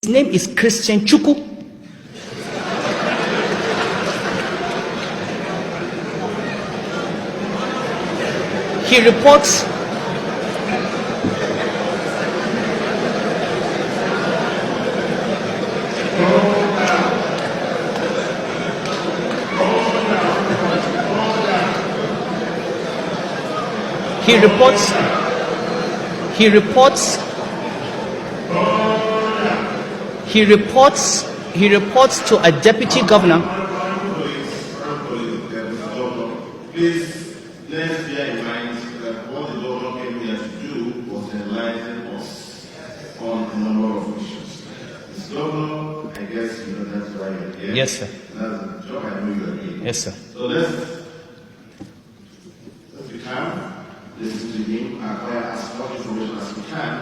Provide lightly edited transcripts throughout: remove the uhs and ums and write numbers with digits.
name is Christian Chuku. He reports to a deputy governor. Please, let's bear in mind that what the governor came here to do was enlighten us on a number of issues. This governor, I guess you know that's why you're here. Yes, sir. That's the job I know you're doing. Yes, sir. So let's we can listen to him, acquire as much information as we can,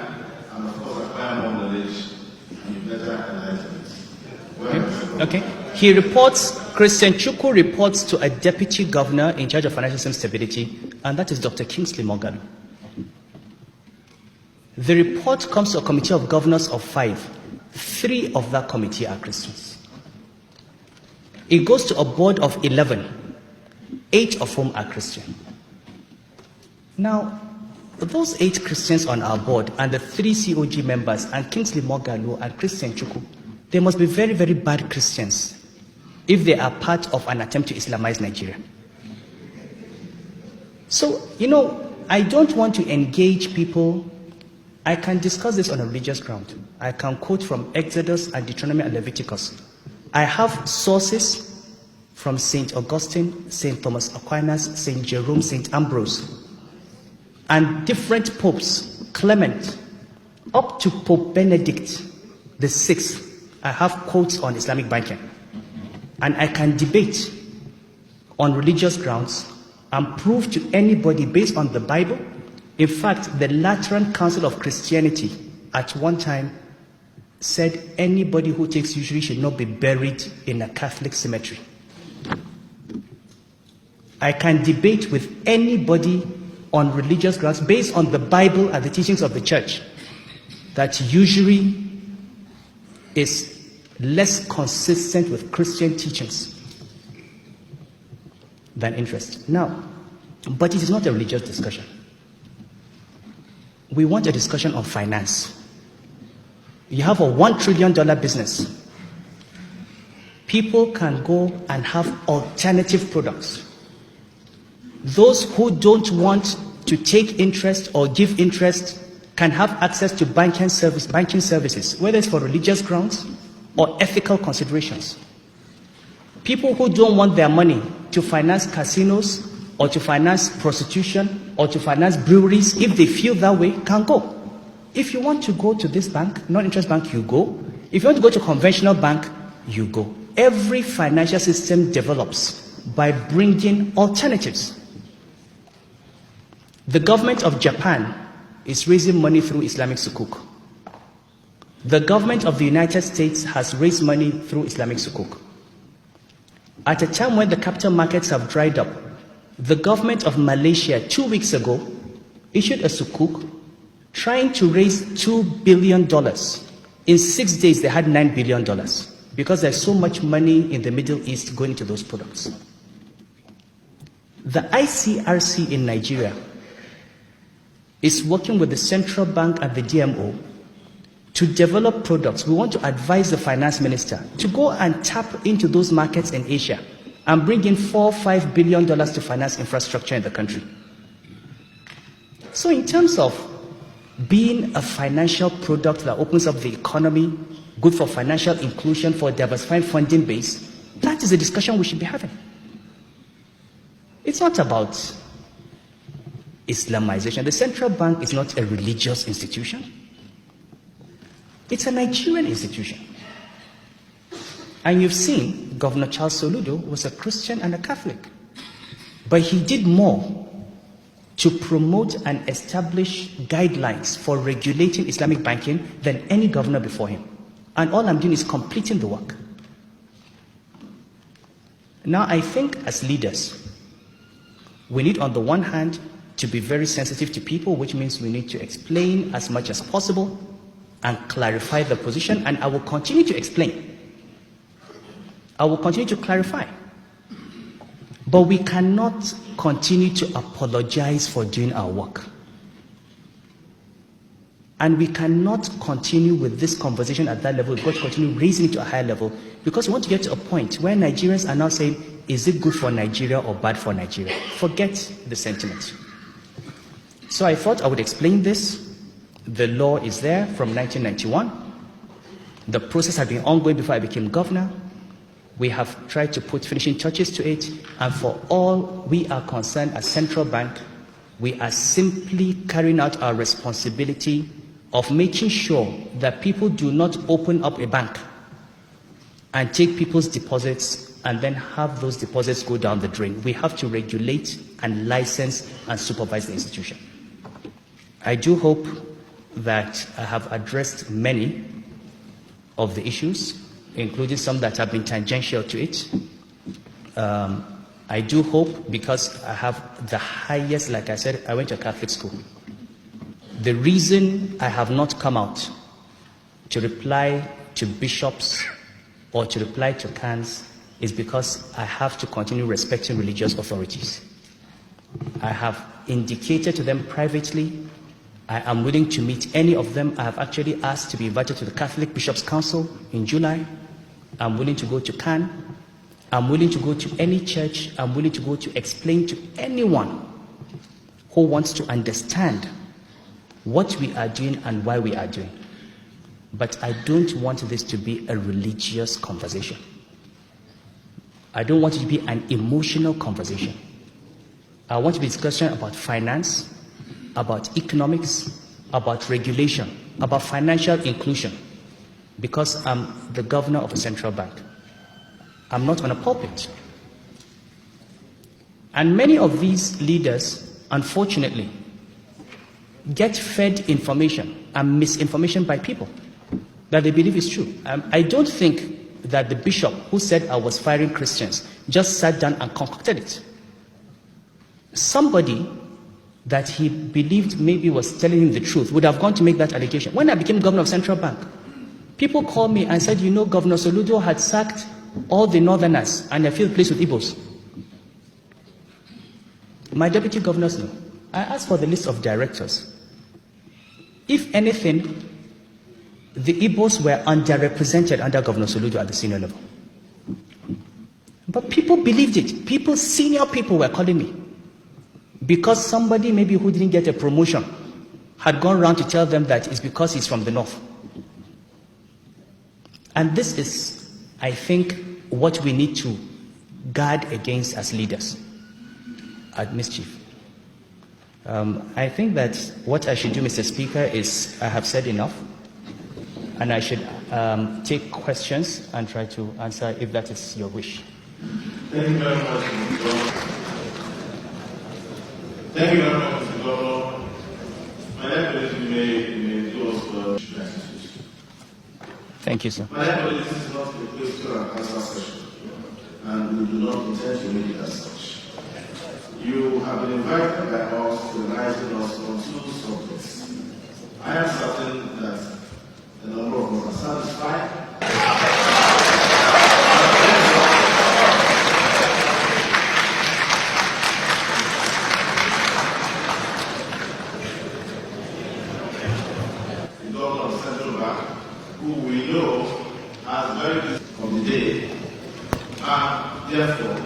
and of course acquire more knowledge and better enlightenment. Okay. Christian Chuku reports to a deputy governor in charge of financial system stability, and that is Dr. Kingsley Morgan. The report comes to a committee of governors of 5. 3 of that committee are Christians. It goes to a board of 11, 8 of whom are Christian. Now, those 8 Christians on our board and the 3 COG members and Kingsley Morgan and Christian Chuku, they must be very, very bad Christians if they are part of an attempt to Islamize Nigeria. So, I don't want to engage people. I can discuss this on a religious ground. I can quote from Exodus and Deuteronomy and Leviticus. I have sources from St. Augustine, St. Thomas Aquinas, St. Jerome, St. Ambrose, and different popes, Clement, up to Pope Benedict the Sixth. I have quotes on Islamic banking. And I can debate on religious grounds and prove to anybody based on the Bible. In fact, the Lateran Council of Christianity at one time said anybody who takes usury should not be buried in a Catholic cemetery. I can debate with anybody on religious grounds based on the Bible and the teachings of the church that usury is less consistent with Christian teachings than interest. Now, but it is not a religious discussion. We want a discussion on finance. You have a $1 trillion business. People can go and have alternative products. Those who don't want to take interest or give interest can have access to banking services, whether it's for religious grounds or ethical considerations. People who don't want their money to finance casinos or to finance prostitution or to finance breweries, if they feel that way, can go. If you want to go to this bank, non-interest bank, you go. If you want to go to conventional bank, you go. Every financial system develops by bringing alternatives. The government of Japan is raising money through Islamic Sukuk. The government of the United States has raised money through Islamic Sukuk. At a time when the capital markets have dried up, the government of Malaysia 2 weeks ago issued a Sukuk trying to raise $2 billion. In 6 days, they had $9 billion because there's so much money in the Middle East going into those products. The ICRC in Nigeria is working with the central bank and the DMO to develop products. We want to advise the finance minister to go and tap into those markets in Asia and bring in $4-5 billion to finance infrastructure in the country. So in terms of being a financial product that opens up the economy, good for financial inclusion, for diversifying funding base, that is a discussion we should be having. It's not about Islamization. The central bank is not a religious institution. It's a Nigerian institution. And you've seen Governor Charles Soludo was a Christian and a Catholic. But he did more to promote and establish guidelines for regulating Islamic banking than any governor before him. And all I'm doing is completing the work. Now, I think as leaders, we need on the one hand to be very sensitive to people, which means we need to explain as much as possible and clarify the position, and I will continue to explain. I will continue to clarify. But we cannot continue to apologize for doing our work. And we cannot continue with this conversation at that level. We've got to continue raising it to a higher level, because we want to get to a point where Nigerians are now saying, is it good for Nigeria or bad for Nigeria? Forget the sentiment. So I thought I would explain this. The law is there from 1991. The process had been ongoing before I became governor. We have tried to put finishing touches to it, and for all we are concerned as central bank, we are simply carrying out our responsibility of making sure that people do not open up a bank and take people's deposits and then have those deposits go down the drain. We have to regulate and license and supervise the institution. I do hope that I have addressed many of the issues, including some that have been tangential to it. I do hope, because I have the highest, like I said, I went to a Catholic school. The reason I have not come out to reply to bishops or to reply to cans is because I have to continue respecting religious authorities. I have indicated to them privately I am willing to meet any of them. I have actually asked to be invited to the Catholic Bishops' Council in July. I'm willing to go to Cannes. I'm willing to go to any church. I'm willing to go to explain to anyone who wants to understand what we are doing and why we are doing. But I don't want this to be a religious conversation. I don't want it to be an emotional conversation. I want to be discussing about finance, about economics, about regulation, about financial inclusion, because I'm the governor of a central bank. I'm not on a pulpit. And many of these leaders, unfortunately, get fed information and misinformation by people that they believe is true. I don't think that the bishop who said I was firing Christians just sat down and concocted it. Somebody that he believed maybe was telling him the truth would have gone to make that allegation. When I became governor of Central Bank, people called me and said, you know, Governor Soludo had sacked all the northerners and I filled place with Igbos. My deputy governors know. I asked for the list of directors. If anything, the Igbos were underrepresented under Governor Soludo at the senior level. But people believed it. People, senior people were calling me. Because somebody maybe who didn't get a promotion had gone around to tell them that it's because he's from the north. And this is, I think, what we need to guard against as leaders at mischief. I think that what I should do, Mr. Speaker, is I have said enough, and I should take questions and try to answer if that is your wish. Thank you very much, Mr. Governor. Thank you very much, Mr. Governor. My name is may do us Thank you, sir. My name is not a question and answer session, and we do not intend to make it as such. You have been invited by us to enlighten us on two subjects. I am certain that a number of us are satisfied. The governor of the Central Bank, who we know has very good of the day, and therefore,